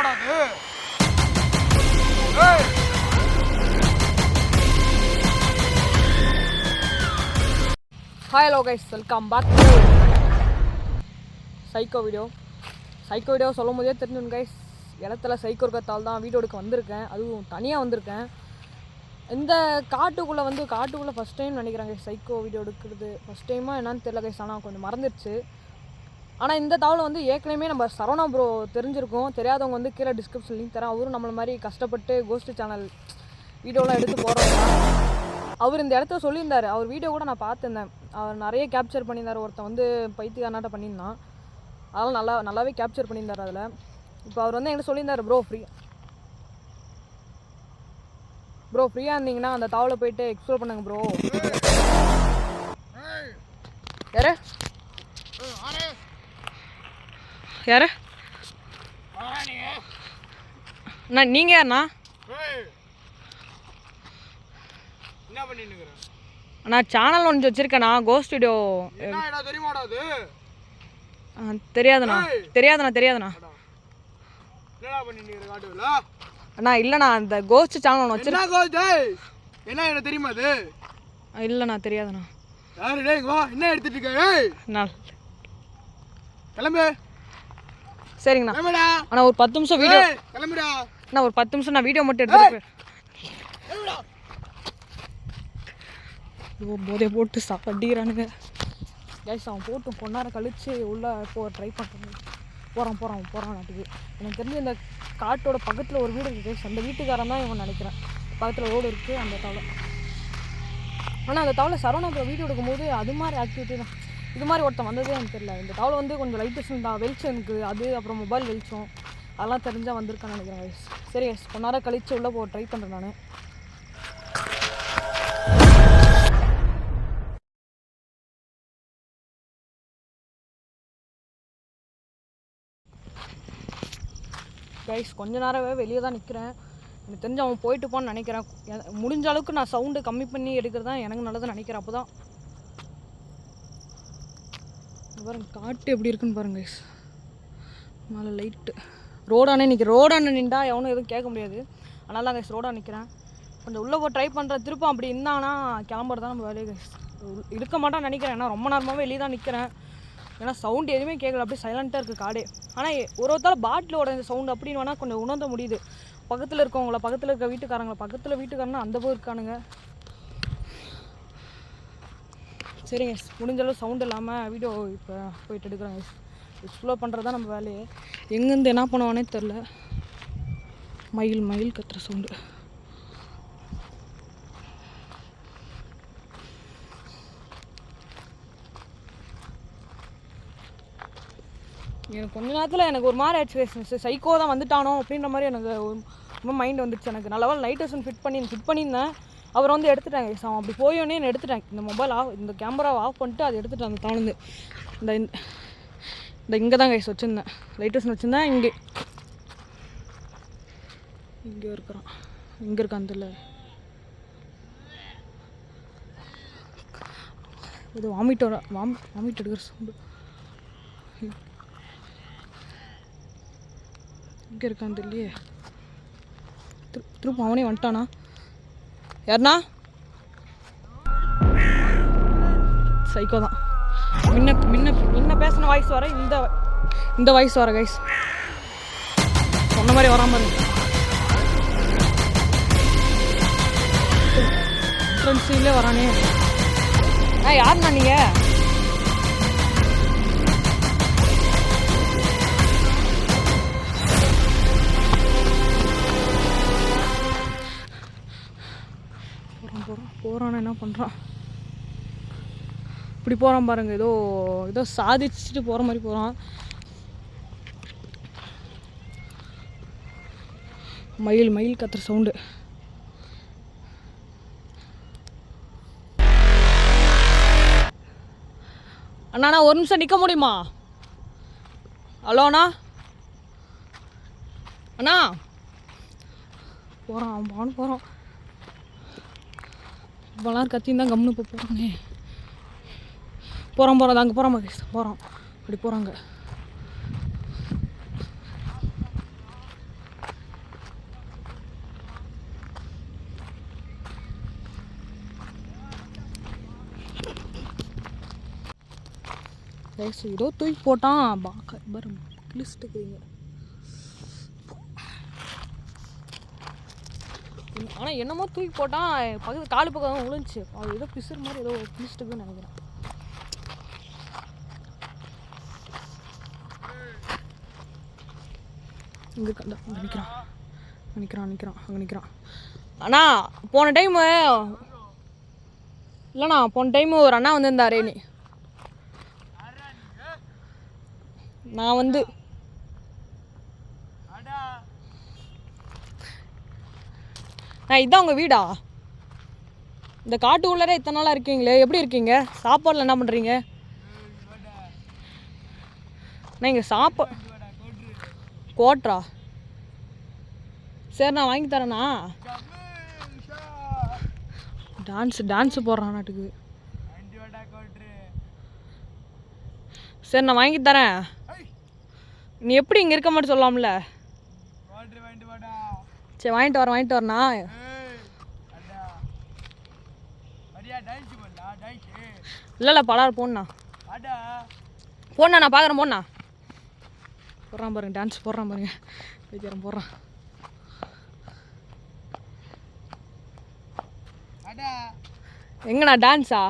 தெரியுமாடாது? Hi hello guys, welcome back to psycho video சொல்லும் போதே தெரிஞ்சுங்க கைஸ், இடத்துல சைக்கோ இருக்கிறதால தான் வீடியோ எடுக்க வந்திருக்கேன். அதுவும் தனியாக வந்திருக்கேன். இந்த காட்டுக்குள்ளே ஃபஸ்ட் டைம் நினைக்கிறேன் கைஸ் சைக்கோ வீடியோ எடுக்கிறது. ஃபஸ்ட் டைமாக என்னன்னு தெரியல கைஸ், ஆனால் கொஞ்சம் மறந்துடுச்சு. ஆனால் இந்த தகவல் வந்து ஏற்கனவே நம்ம சரவணா ப்ரோ தெரிஞ்சிருக்கோம். தெரியாதவங்க வந்து கீழே டிஸ்கிரிப்ஷன் லிங்க் தரேன். அவரும் நம்மளை மாதிரி கஷ்டப்பட்டு கோஸ்ட் சேனல் வீடியோலாம் எடுத்து போகிறோம். அவர் இந்த இடத்த சொல்லியிருந்தார். அவர் வீடியோ கூட நான் பார்த்துருந்தேன். அவர் நிறைய கேப்சர் பண்ணியிருந்தார். ஒருத்தன் வந்து பைத்தியக்காரனாட்ட பண்ணியிருந்தான். அதெல்லாம் நல்லாவே கேப்சர் பண்ணியிருந்தார் அதில். இப்போ அவர் வந்து என்கிட்ட சொல்லியிருந்தார், ப்ரோ ஃப்ரீயாக இருந்தீங்கன்னா அந்த தாவலை போயிட்டு எக்ஸ்ப்ளோர் பண்ணுங்க ப்ரோ. யாரு அண்ணா? நீங்கள் யாருண்ணா? அண்ணா சேனல் ஒன்று வச்சுருக்கேண்ணா, கோஸ்ட் வீடியோ. தெரியாதுண்ணா. அண்ணா இல்லைண்ணா, அந்த கோஸ்ட் சேனல் ஒன்று வச்சுருக்கேன். என்ன தெரியுமா அது? இல்லைண்ணா தெரியாதுண்ணா. என்ன எடுத்துட்டு இருக்க? கிளம்பு. சரிங்கண்ணா. அண்ணா ஒரு 10 நிமிஷம் வீடியோ. கிளம்புடா அண்ணா ஒரு 10 நிமிஷம் நான் வீடியோ மட்டும் எடுத்துட்டு போதே போட்டு சாப்பிடுறானுங்க கைஸ். அவன் போட்டு பொண்ணாரம் கழிச்சு உள்ளே ட்ரை பண்ணுறேன். போகிறான் நாட்டுக்கு. எனக்கு தெரிஞ்சு இந்த காட்டோட பக்கத்தில் ஒரு வீடு இருக்குது கைஸ். அந்த வீட்டுக்காரன் தான் இவன் நினைக்கிறேன். பக்கத்தில் ரோடு இருக்குது அந்த தவளை. ஆனால் அந்த தவளை சரவணா வீடியோ எடுக்கும்போது அது மாதிரி ஆக்டிவிட்டி தான். இது மாதிரி ஒருத்தன் வந்ததே எனக்கு தெரியல. இந்த தவளை வந்து கொஞ்சம் லைட்டேஷன் தான், வெளிச்சம் எனக்கு அது, அப்புறம் மொபைல் வெளிச்சம் அதெல்லாம் தெரிஞ்சால் வந்திருக்கான்னு நினைக்கிறேன் கைஸ். சரி கைஸ், பொண்ணாரம் கழிச்சு உள்ளே ட்ரை பண்ணுறேன் நான். கைஸ் கொஞ்ச நேரமே வெளியே தான் நிற்கிறேன். எனக்கு தெரிஞ்சு அவன் போயிட்டு போன்னு நினைக்கிறேன். முடிஞ்ச அளவுக்கு நான் சவுண்டு கம்மி பண்ணி எடுக்கிறது தான் எனக்கு நல்லதுன்னு நினைக்கிறேன். அப்போ தான் பாருங்க காட்டு எப்படி இருக்குன்னு பாருங்க கைஸ். மேலே லைட்டு ரோடானே நின்றா எவனும் எதுவும் கேட்க முடியாது. அதனால தான் கைஸ் ரோடாக நிற்கிறேன். கொஞ்சம் உள்ளே ட்ரை பண்ணுறேன். திருப்பம் அப்படி இருந்தாங்கன்னா கிளம்புறது தான் நம்ம வேலையை கைஸ். இருக்க மாட்டான்னு நினைக்கிறேன். ஏன்னா ரொம்ப நேரமாகவே வெளியே தான் நிற்கிறேன். ஏன்னா சவுண்டு எதுவுமே கேட்கல, அப்படியே சைலண்ட்டாக இருக்குது காடே. ஆனால் ஒருத்தால் பாட்டிலோட இந்த சவுண்டு அப்படின்னு வேணால் கொஞ்சம் உணர்ந்த முடியுது. பக்கத்தில் இருக்கவங்கள, பக்கத்தில் இருக்க வீட்டுக்காரங்கன்னா அந்த போது இருக்கானுங்க. சரிங்க, முடிஞ்சளவு சவுண்டு இல்லாமல் வீடியோ இப்போ போயிட்டு எடுக்கிறேன். எக்ஸ்ப்ளோர் பண்ணுறது தான் நம்ம வேலையே. எங்கேருந்து என்ன பண்ணுவானே தெரில. மயில் கத்துற சவுண்டு. எனக்கு கொஞ்ச நேரத்தில் எனக்கு ஒரு மாதிரி ஆச்சு. சைக்கோ தான் வந்துட்டானோ அப்படின்ற மாதிரி எனக்கு ரொம்ப மைண்ட் வந்துடுச்சு. எனக்கு நல்ல லைட்டேஷன் ஃபிட் பண்ணியிருந்தேன். அவர் வந்து எடுத்துட்டாங்க. அவன் அப்படி போயோன்னே நான் எடுத்துட்டேன். இந்த மொபைல் இந்த கேமராவை ஆஃப் பண்ணிட்டு அதை எடுத்துட்டேன். அந்த தாழ்ந்து இந்த இங்கே தான் கைஸ் வச்சுருந்தேன். லைட்டேஷன் வச்சுருந்தேன். இங்கே இருக்கிறான். இங்கே இருக்கான் தெரியல. இது வாமிட் எடுக்கிற சவுண்டு. இங்கே இருக்கான் தெரியலையே. திரும்ப அவனே வந்துட்டானா? யாருண்ணா? சைக்கோ தான். முன்ன பேசின வாய்ஸ் வர இந்த வாய்ஸ் வர கைஸ். சொன்ன மாதிரி வராம இருக்கு. ஃப்ரெண்ட்ஸிலே வரானே. யாருண்ணா நீங்கள்? போகிறான் என்ன பண்ணுறான்? இப்படி போகிறான் பாருங்க. ஏதோ சாதிச்சுட்டு போகிற மாதிரி போகிறான். மயில் கத்துற சவுண்டு. அண்ணா ஒரு நிமிஷம் நிற்க முடியுமா? ஹலோ அண்ணா. போகிறான். இப்போலாம் கத்தின்னு தான் கம்னு இப்போ போகிறானே. போகிறோம் அங்கே போகிறோம். அப்படி போகிறாங்க. கைஸ் ஏதோ தூக்கி போட்டான் பாரு கிழிச்சிட்டுக்கிறீங்க. ஆனால் என்னமோ தூக்கி போட்டான் பக்கத்து காலு பக்கம் விழுந்துச்சு. அது ஏதோ பிசுறு மாதிரி ஏதோ கிழிச்சிட்டுக்குன்னு நினைக்கிறேன். இங்கே நிற்கிறான் அங்கே நிற்கிறான். அண்ணா போன டைமு இல்லைண்ணா போன டைமு ஒரு அண்ணா வந்திருந்தாரே நீ நான் வந்து இதான் உங்கள் வீடா? இந்த காட்டுக்குள்ளே இத்தனை நாளாக இருக்கீங்களே, எப்படி இருக்கீங்க? சாப்பாடில் என்ன பண்ணுறீங்க? நான் இங்கே கோட்ரா சரி நான் வாங்கி தரேண்ணா. டான்ஸு போடுறான் நாட்டுக்கு. சரி நான் வாங்கி தரேன். நீ எப்படி இங்கே இருக்க மாட்டேன்னு சொல்லலாம்ல. சரி வாங்கிட்டு வரேண்ணா. இல்லை பலார் போண்ணா நான் பார்க்குறேன். போடுறான் பாருங்க, டான்ஸ் போடுறான் பாருங்க. வைக்கிறேன் போடுறான். எங்கண்ணா டான்ஸா?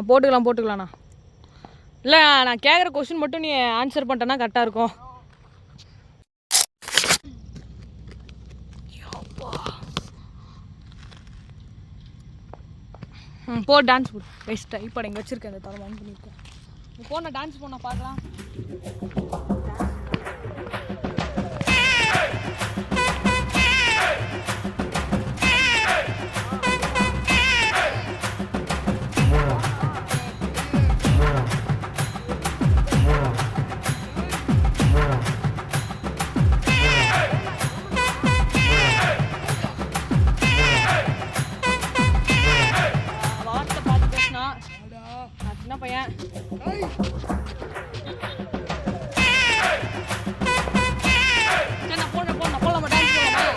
போட்டுக்கலாம்ண்ணா. இல்லை நான் கேட்குற கொஸ்டின் மட்டும் நீ ஆன்சர் பண்ணிட்டேன்னா கரெக்டாக இருக்கும். போ டான்ஸ் போடு. பெஸ்ட்டா இப்போ இங்கே வச்சுருக்கேன். இந்த தரம் ஆன் பண்ணியிருக்கேன். நீ போன டான்ஸ் போன பார்க்கலாம். சின்ன பையன் போடலாமா டான்ஸ் போடலாமா?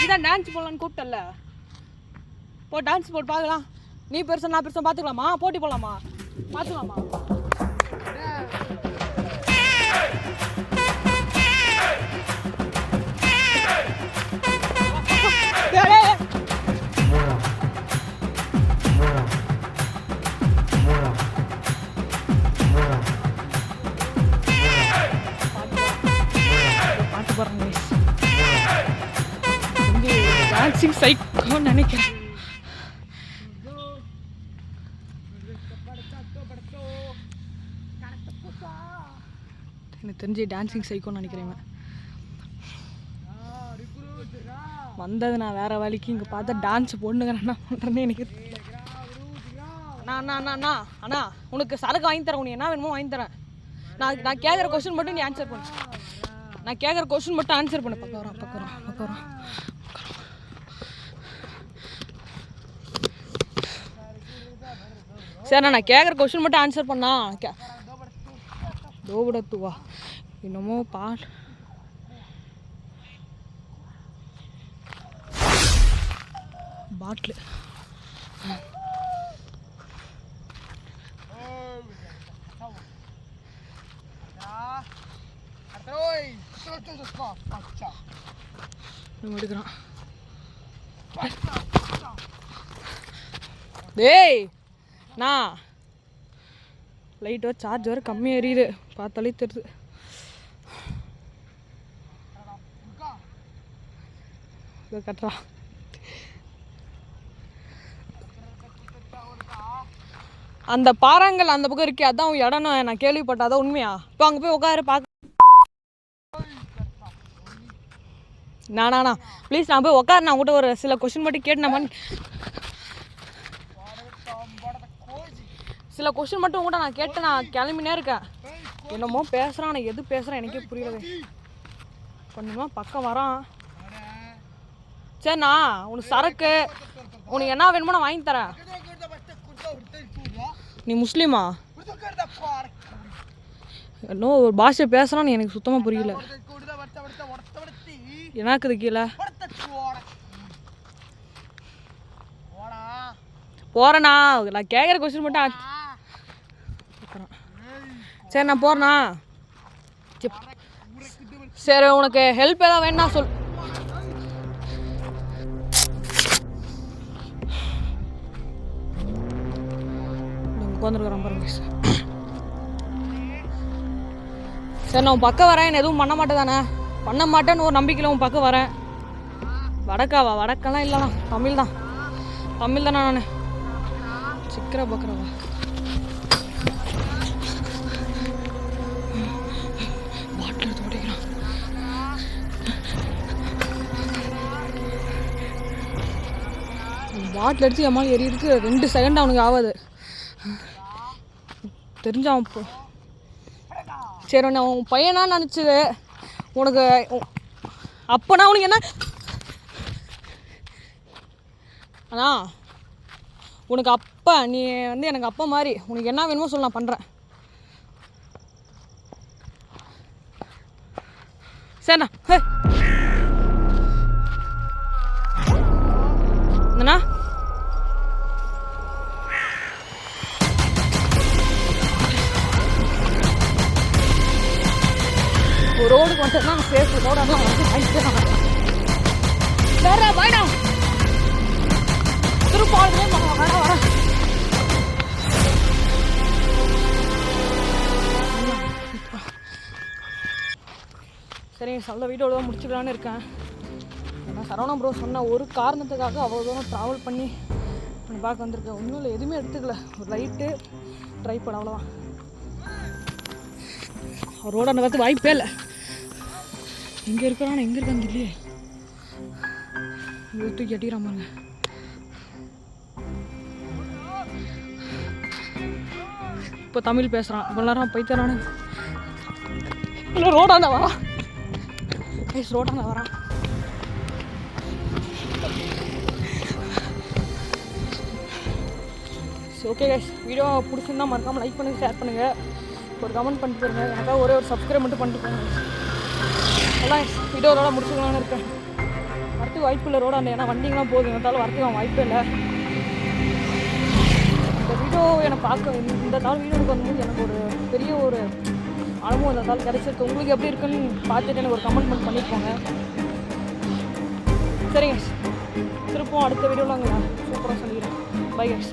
இதான் டான்ஸ் போடலான்னு கூப்பிட்டல. போ டான்ஸ் போட்டு பார்க்கலாம். நீ பெருசா நான் பெருசா பார்த்துக்கலாமா? போட்டி போடலாமா? பார்த்துக்கலாமா? பாட்டு பாருங்க. டான்சிங் சைக்கோன்னு நினைக்கிறேன். எனக்கு தெரிஞ்சு டான்சிங் சைக்கோன்னு நினைக்கிறேன். வந்தது நான் வேறு வேலைக்கு இங்கே பார்த்தா டான்ஸ் பொண்ணுங்க என்ன பண்ணுறேன்னு எனக்கு அண்ணா உனக்கு சரக்கு வாங்கி தரேன். உனக்கு என்ன வேணுமோ வாங்கி தரேன். நான் கேட்குற கொஸ்டின் மட்டும் நீ ஆன்சர் பண்ணு. பக்கம் வரோம். சரி நான் கேட்குற கொஸ்டின் மட்டும் ஆன்சர் பண்ணா. தோபடத்துவா என்னமோ பாட்டில் எடுக்கிறான். டேய் நான் லைட் வர சார்ஜ் வர கம்மியாக எரியுது. பார்த்தாலே தெரியுது. கட்டுறா அந்த பாறாங்கல் அந்த பக்கம் இருக்கே, அதான் இடம் நான் கேள்விப்பட்டேன். அதான் உண்மையா? இப்போ அங்கே போய் உட்காரு பார்க்க. நானா ப்ளீஸ் நான் போய் உட்காரு. நான் உங்கள்கிட்ட ஒரு சில கொஸ்டின் மட்டும் கேட்டேன். சில கொஸ்டின் மட்டும் கூட நான் கேட்டு நான் கிளம்பினே இருக்கேன். என்னமோ பேசுகிறான். நான் எது பேசுகிறேன் எனக்கே புரியல. கொஞ்சமா பக்கம் வரான். சரிண்ணா உனக்கு சரக்கு உனக்கு என்ன வேணுமோ நான் வாங்கி தரேன். நீ முஸ்லீமா? இன்னும் ஒரு பாஷை பேசுகிறான்னு எனக்கு சுத்தமாக புரியல. என்னாக்குது கீழே போகிறேண்ணா. நான் கேட்குற கொஸ்டின் மட்டும் சரி நான் போகிறேண்ணா. சரி உனக்கு ஹெல்ப் ஏதாவது வேணா சொல். உட்காந்துருக்குறேன் பாருங்க. சரி நான் உன் பக்கம் வரேன். எதுவும் பண்ண மாட்டேன் தானே? பண்ண மாட்டேன்னு ஒரு நம்பிக்கையில் உன் பக்கம் வரேன். வடக்காவா? வடக்கெல்லாம் இல்லைண்ணா, தமிழ் தான். தமிழ் தானே நான். சிக்கரை பக்கரவா? பாட்டில் எடுத்து ஓட்டிக்கிறான். பாட்டில் எடுத்து என் மேலே எரியிருக்கு. 2 செகண்ட் அவனுக்கு ஆகாது. தெரிஞ்சான் இப்போ. சரி நான் உன் பையனா நினச்சது உனக்கு. அப்போனா உனக்கு என்ன அண்ணா? உனக்கு அப்பா, நீ வந்து எனக்கு அப்பா மாதிரி. உனக்கு என்ன வேணுமோ சொல்ல, நான் பண்ணுறேன். சரிண்ணா. ஹே என்னண்ணா? ரோடுக்கு வந்துட்டு நான் சேஃப். ரோடெல்லாம் வந்து வாங்கிக்கலாம். வேற வாய்டா திருப்பாளுமே வேணா வர. சரி சொல்ல வீடியோட தான் முடிச்சுக்கலான்னு இருக்கேன். ஏன்னா சரவணா ப்ரோ சொன்ன ஒரு காரணத்துக்காக அவ்வளோ தூரம் ட்ராவல் பண்ணி பார்க்க வந்திருக்கேன். ஒன்றும் இல்லை, எதுவுமே எடுத்துக்கல. ஒரு லைட்டு ட்ரைபாட் அவ்வளோதான். ரோட அந்த பார்த்து வாய்ப்பே இல்லை. எங்கே இருக்கிறான் எங்கே இருக்கான்னு இல்லையே. தூக்கி அடிக்கிறான் பாருங்க. இப்போ தமிழ் பேசுகிறான். இவ்வளோ நேரம் பைத்தரானு இல்லை. ரோடாண்ட வரான். ரோடாண்ட வரான். ஓகே கைஸ், வீடியோ பிடிச்சிருந்தா மறக்காமல் லைக் பண்ணுங்கள், ஷேர் பண்ணுங்கள், ஒரு கமெண்ட் பண்ணிட்டு போயிருங்க. எனக்காக ஒரே ஒரு சப்ஸ்கிரைப் மட்டும் பண்ணிட்டு போங்க. எல்லாம் வீடியோவோட முடிச்சுக்கலான்னு இருக்கேன். வரத்துக்கு வாய்ப்பு இல்லை ரோடாண்ட. ஏன்னா வண்டிங்கெலாம் போகுது, இருந்தாலும் வரத்துக்கு வாய்ப்பே இல்லை. இந்த வீடியோ எனக்கு பார்க்க இந்த தாள் வீடியோக்கு வரும்போது எனக்கு ஒரு பெரிய ஒரு அனுபவம் இந்த தாள் கிடச்சிருக்கு. உங்களுக்கு எப்படி இருக்குன்னு பார்த்துட்டு எனக்கு ஒரு கமெண்ட் பண்ணியிருக்கோங்க. சரிங்க, திருப்பவும் அடுத்த வீடியோவில் அங்கே சூப்பராக சொல்லிடுறேன். Bye guys.